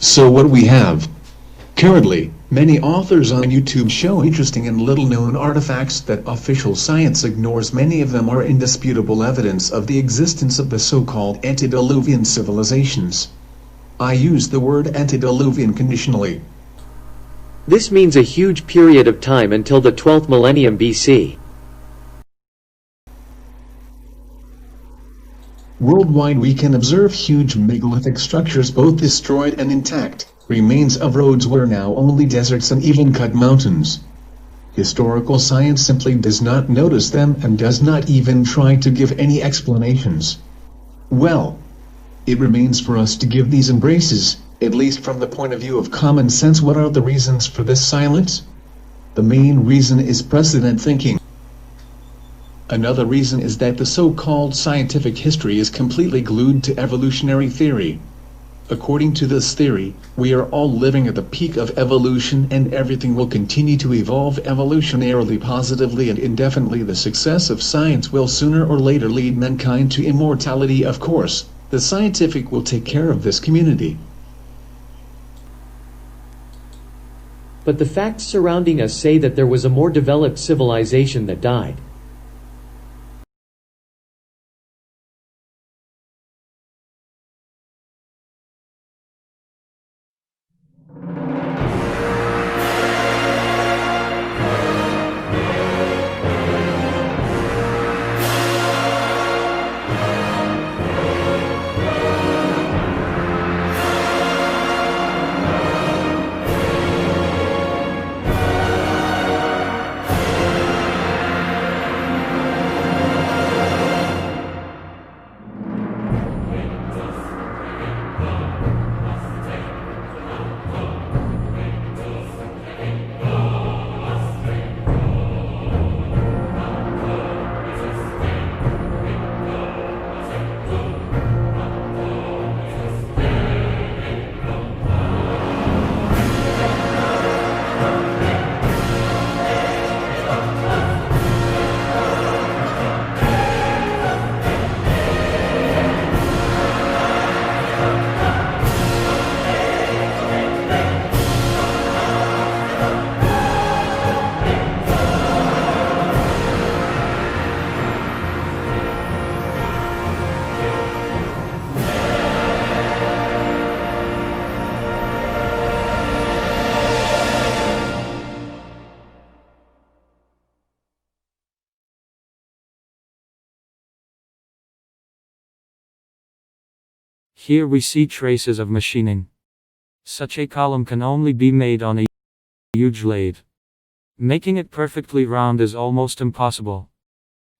So what we have currently, many authors on YouTube show interesting and little-known artifacts that official science ignores. Many of them are indisputable evidence of the existence of the so-called antediluvian civilizations. I use the word antediluvian conditionally. This means a huge period of time until the 12th millennium BC. Worldwide we can observe huge megalithic structures both destroyed and intact. Remains of roads were now only deserts and even cut mountains. Historical science simply does not notice them and does not even try to give any explanations. Well, it remains for us to give these embraces, at least from the point of view of common sense. What are the reasons for this silence? The main reason is precedent thinking. Another reason is that the so-called scientific history is completely glued to evolutionary theory. According to this theory, we are all living at the peak of evolution and everything will continue to evolve evolutionarily, positively and indefinitely. The success of science will sooner or later lead mankind to immortality. Of course, the scientific will take care of this community. But the facts surrounding us say that there was a more developed civilization that died. Here we see traces of machining. Such a column can only be made on a huge lathe. Making it perfectly round is almost impossible.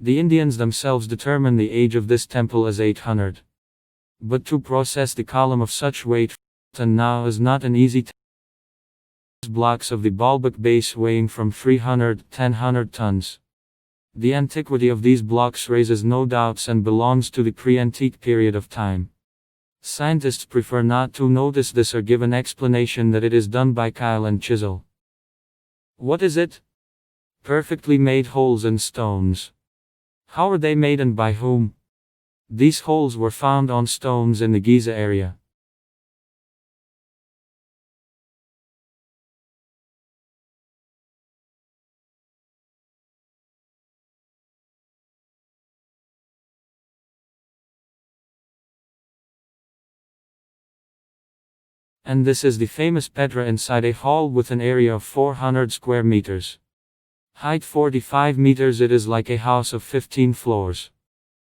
The Indians themselves determine the age of this temple as 800. But to process the column of such weight and now is not an easy task. Blocks of the Baalbek base weighing from 300 to 1000 tons. The antiquity of these blocks raises no doubts and belongs to the pre-antique period of time. Scientists prefer not to notice this or give an explanation that it is done by Kyle and chisel. What is it? Perfectly made holes in stones. How are they made and by whom? These holes were found on stones in the Giza area. And this is the famous Petra inside a hall with an area of 400 square meters. Height 45 meters. It is like a house of 15 floors.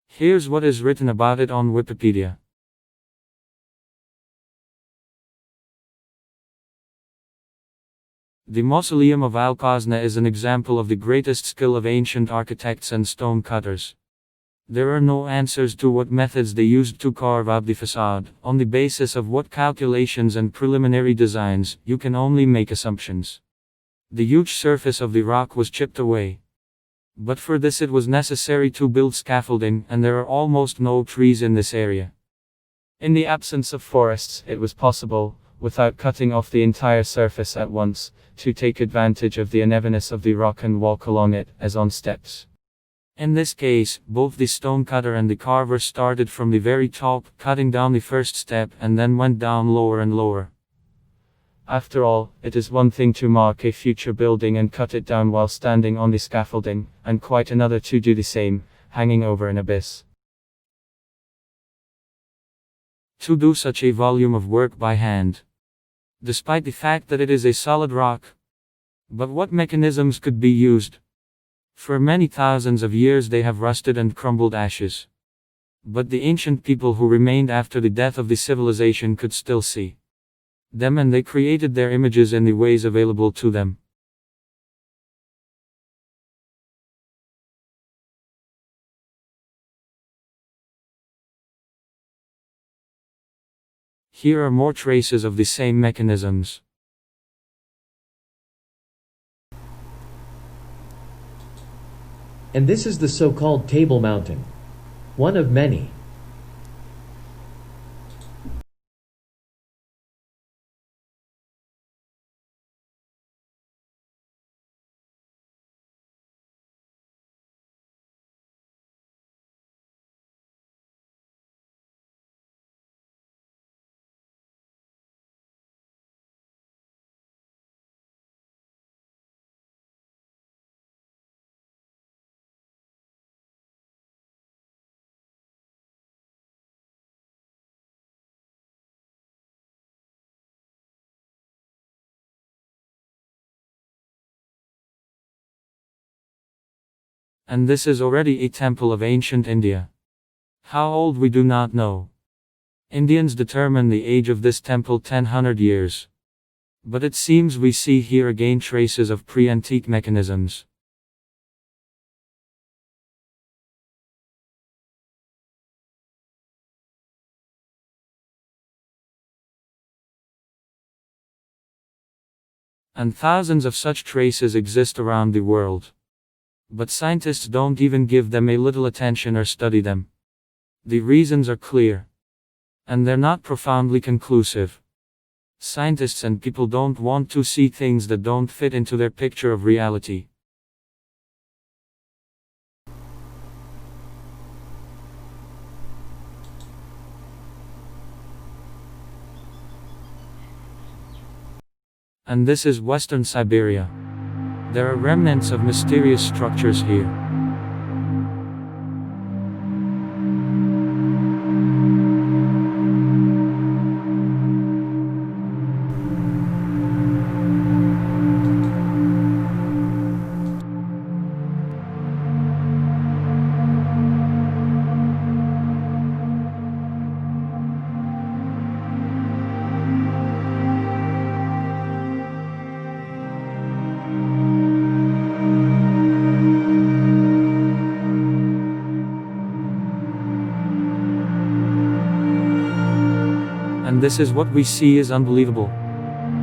Here's what is written about it on Wikipedia. The Mausoleum of Al-Qasna is an example of the greatest skill of ancient architects and stone cutters. There are no answers to what methods they used to carve out the facade. On the basis of what calculations and preliminary designs, you can only make assumptions. The huge surface of the rock was chipped away. But for this it was necessary to build scaffolding, and there are almost no trees in this area. In the absence of forests, it was possible, without cutting off the entire surface at once, to take advantage of the unevenness of the rock and walk along it, as on steps. In this case, both the stonecutter and the carver started from the very top, cutting down the first step and then went down lower and lower. After all, it is one thing to mark a future building and cut it down while standing on the scaffolding, and quite another to do the same, hanging over an abyss. To do such a volume of work by hand, despite the fact that it is a solid rock. But what mechanisms could be used? For many thousands of years they have rusted and crumbled ashes. But the ancient people who remained after the death of the civilization could still see them, and they created their images in the ways available to them. Here are more traces of the same mechanisms. And this is the so-called Table Mountain, one of many. And this is already a temple of ancient India. How old we do not know. Indians determine the age of this temple 1000 years. But it seems we see here again traces of pre-antique mechanisms. And thousands of such traces exist around the world. But scientists don't even give them a little attention or study them. The reasons are clear. And they're not profoundly conclusive. Scientists and people don't want to see things that don't fit into their picture of reality. And this is Western Siberia. There are remnants of mysterious structures here. And this is what we see is unbelievable.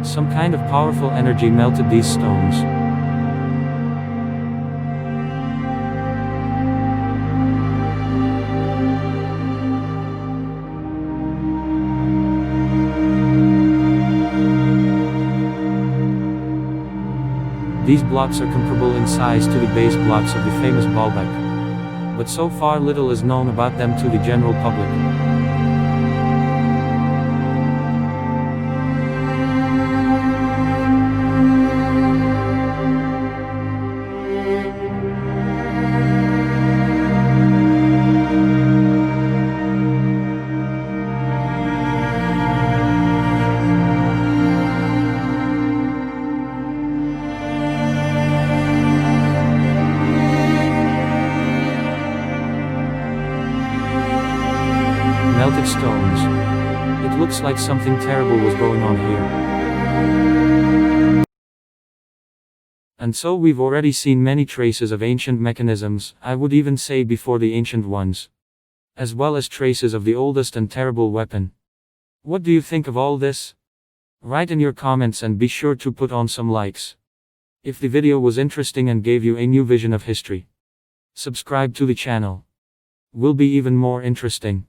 Some kind of powerful energy melted these stones. These blocks are comparable in size to the base blocks of the famous Baalbek. But so far little is known about them to the general public. Melted stones. It looks like something terrible was going on here. And so we've already seen many traces of ancient mechanisms, I would even say before the ancient ones. As well as traces of the oldest and terrible weapon. What do you think of all this? Write in your comments and be sure to put on some likes. If the video was interesting and gave you a new vision of history, subscribe to the channel. Will be even more interesting.